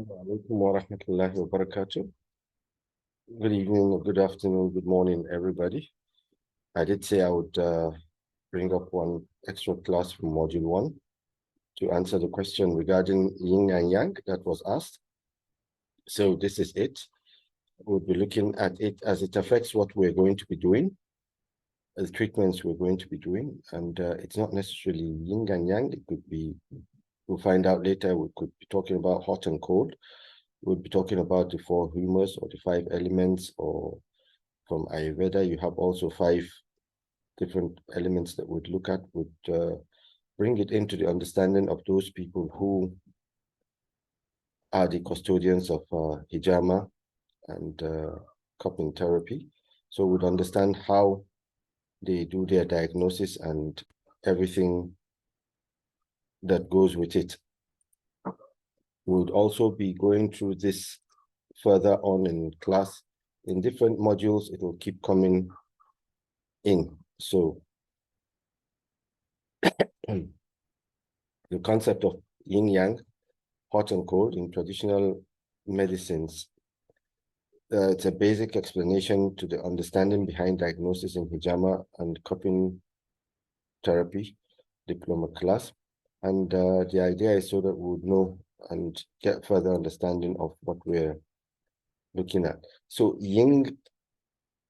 Assalamu alaikum wa rahmatullahi wa barakatuh. Good evening, good afternoon, good morning, everybody. I did say I would bring up one extra class from Module 1 to answer the question regarding yin and yang that was asked. So this is it. We'll be looking at it as it affects what we're going to be doing, the treatments we're going to be doing. And it's not necessarily yin and yang. It could be, we'll find out later, we could be talking about hot and cold. We'll be talking about the four humors or the five elements, or from Ayurveda, you have also 5 different elements that we'd look at, would bring it into the understanding of those people who are the custodians of Hijama and cupping therapy. So we'd understand how they do their diagnosis and everything that goes with it. We would also be going through this further on in class. In different modules, it will keep coming in. So the concept of yin-yang, hot and cold in traditional medicines, it's a basic explanation to the understanding behind diagnosis in Hijama and cupping therapy, Diploma class. And the idea is so that we would know and get further understanding of what we're looking at. So yin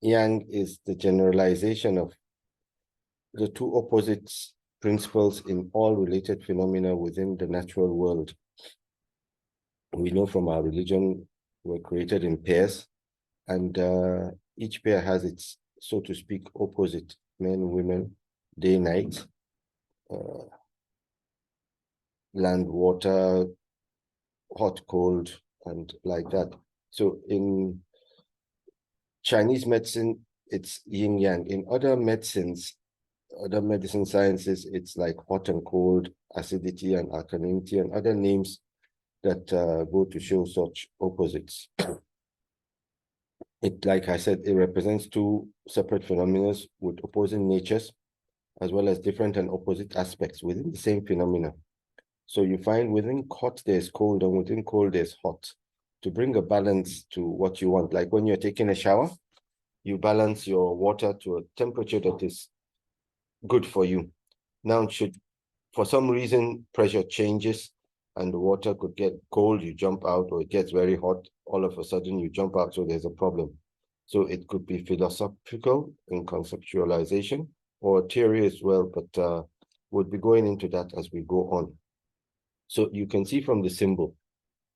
yang is the generalization of the two opposites principles in all related phenomena within the natural world. We know from our religion, we're created in pairs, and each pair has its, so to speak, opposite, men, women, day, night, land, water, hot, cold, and like that. So in Chinese medicine, it's yin yang. In other medicines, other medicine sciences, it's like hot and cold, acidity and alkalinity, and other names that go to show such opposites. It, like I said, it represents two separate phenomena with opposing natures, as well as different and opposite aspects within the same phenomena. So you find within hot, there's cold, and within cold, there's hot, to bring a balance to what you want. Like when you're taking a shower, you balance your water to a temperature that is good for you. Now, should, for some reason, pressure changes and the water could get cold, you jump out, or it gets very hot, all of a sudden you jump out, so there's a problem. So it could be philosophical in conceptualization or theory as well, but we'll be going into that as we go on. So you can see from the symbol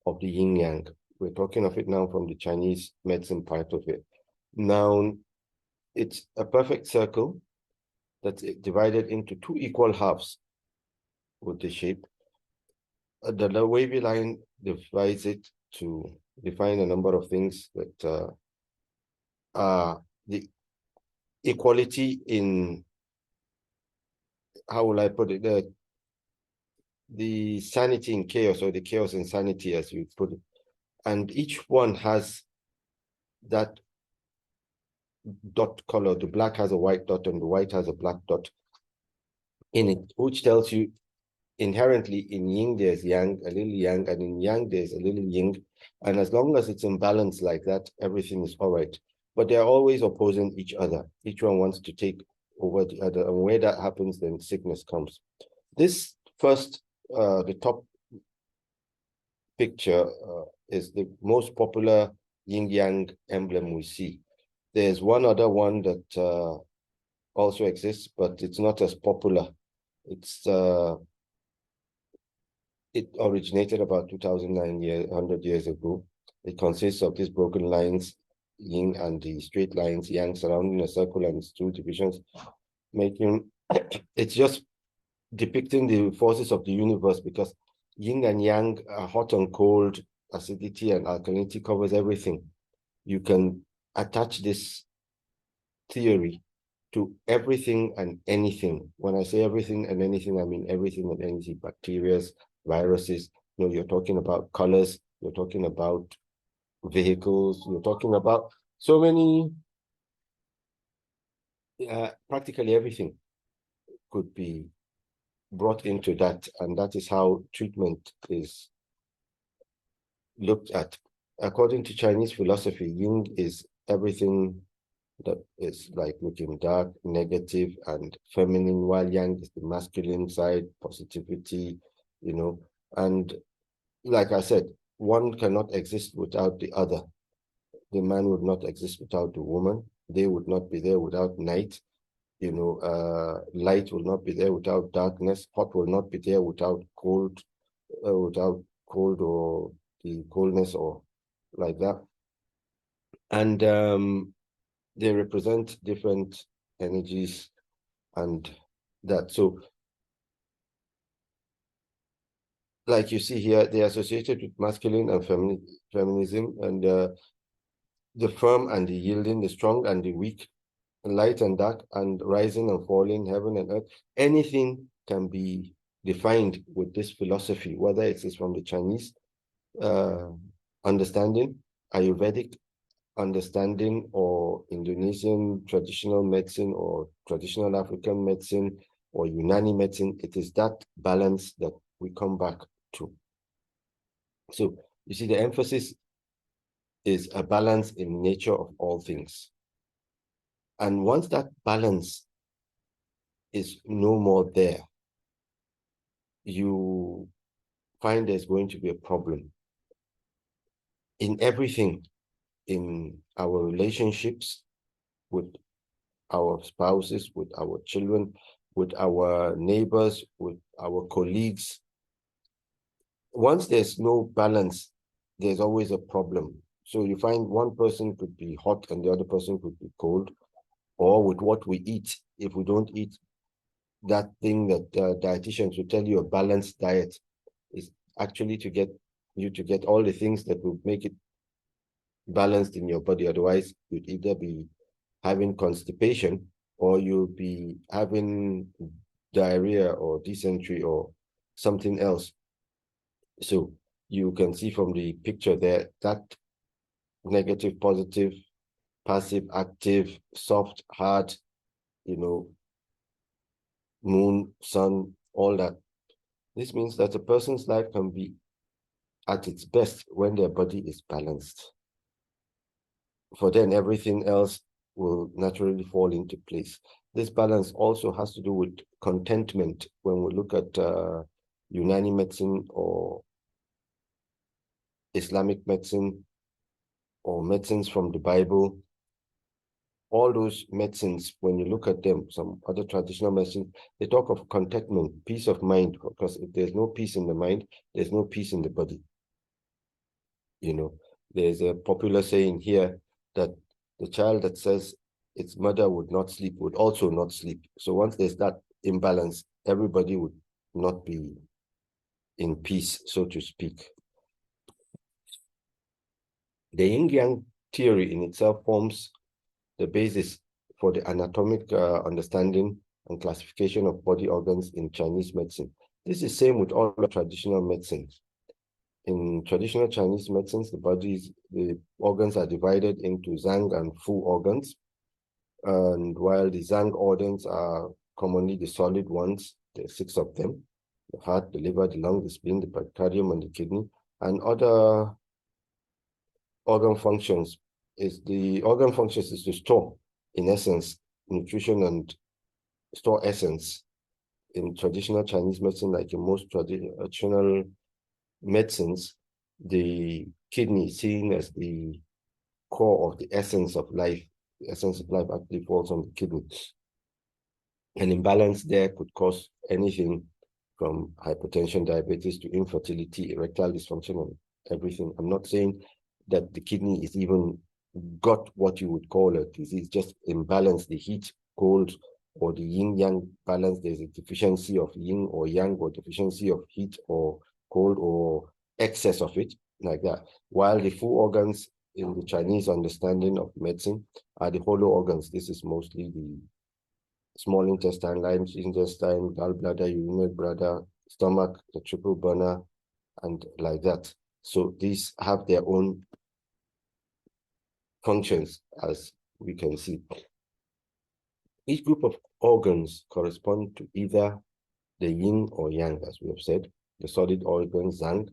of the yin yang, we're talking of it now from the Chinese medicine part of it. Now, it's a perfect circle that's divided into 2 equal halves with the shape. The wavy line divides it to define a number of things that are the equality in, how will I put it, the sanity in chaos, or the chaos in sanity, as you put it. And each one has that dot color. The black has a white dot and the white has a black dot in it, which tells you inherently in yin there's yang, a little yang, and in yang there's a little yin. And as long as it's in balance like that, everything is all right. But they're always opposing each other. Each one wants to take over the other. And where that happens, then sickness comes. This first, the top picture is the most popular yin-yang emblem we see. There's one other one that also exists, but it's not as popular. It originated about 100 years ago. It consists of these broken lines, yin, and the straight lines, yang, surrounding a circle and its 2 divisions, making it's just depicting the forces of the universe, because yin and yang, hot and cold, acidity and alkalinity covers everything. You can attach this theory to everything and anything. When I say everything and anything, I mean everything and anything, bacteria, viruses, you're talking about colors, you're talking about vehicles, you're talking about so many, practically everything could be brought into that, and that is how treatment is looked at. According to Chinese philosophy, yin is everything that is like looking dark, negative, and feminine, while yang is the masculine side, positivity, and like I said, one cannot exist without the other. The man would not exist without the woman. They would not be there without night. Light will not be there without darkness. Hot will not be there without cold or the coldness or like that. And they represent different energies and that. So, like you see here, they are associated with masculine and feminism, and the firm and the yielding, the strong and the weak, light and dark, and rising and falling, heaven and earth. Anything can be defined with this philosophy, whether it is from the Chinese uh, understanding, Ayurvedic understanding, or Indonesian traditional medicine, or traditional African medicine, or Unani medicine. It is that balance that we come back to. So you see, the emphasis is a balance in nature of all things. And once that balance is no more there, you find there's going to be a problem in everything, in our relationships with our spouses, with our children, with our neighbors, with our colleagues. Once there's no balance, there's always a problem. So you find one person could be hot and the other person could be cold, or with what we eat. If we don't eat that thing that dietitians will tell you, a balanced diet is actually to get all the things that will make it balanced in your body. Otherwise, you'd either be having constipation or you'll be having diarrhea or dysentery or something else. So you can see from the picture there that negative, positive, passive, active, soft, hard, moon, sun, all that. This means that a person's life can be at its best when their body is balanced. For then, everything else will naturally fall into place. This balance also has to do with contentment. When we look at Unani medicine or Islamic medicine or medicines from the Bible, all those medicines, when you look at them, some other traditional medicine, they talk of contentment, peace of mind, because if there's no peace in the mind, there's no peace in the body. There's a popular saying here that the child that says its mother would not sleep would also not sleep. So once there's that imbalance, everybody would not be in peace, so to speak. The yin-yang theory in itself forms the basis for the anatomic understanding and classification of body organs in Chinese medicine. This is same with all the traditional medicines. In traditional Chinese medicines, the organs are divided into Zhang and Fu organs. And while the Zhang organs are commonly the solid ones, there are 6 of them: the heart, the liver, the lung, the spleen, the pericardium, and the kidney. And other organ functions is to store, in essence, nutrition and store essence. In traditional Chinese medicine, like in most traditional medicines, the kidney is seen as the core of the essence of life. The essence of life actually falls on the kidney. An imbalance there could cause anything from hypertension, diabetes, to infertility, erectile dysfunction, and everything. I'm not saying that the kidney is even got what you would call a disease, just imbalance, the heat, cold, or the yin-yang balance. There's a deficiency of yin or yang, or deficiency of heat or cold, or excess of it, like that. While the full organs in the Chinese understanding of medicine are the hollow organs. This is mostly the small intestine, large intestine, gallbladder, urinary bladder, stomach, the triple burner, and like that. So these have their own functions, as we can see. Each group of organs correspond to either the yin or yang, as we have said. The solid organs, Zhang,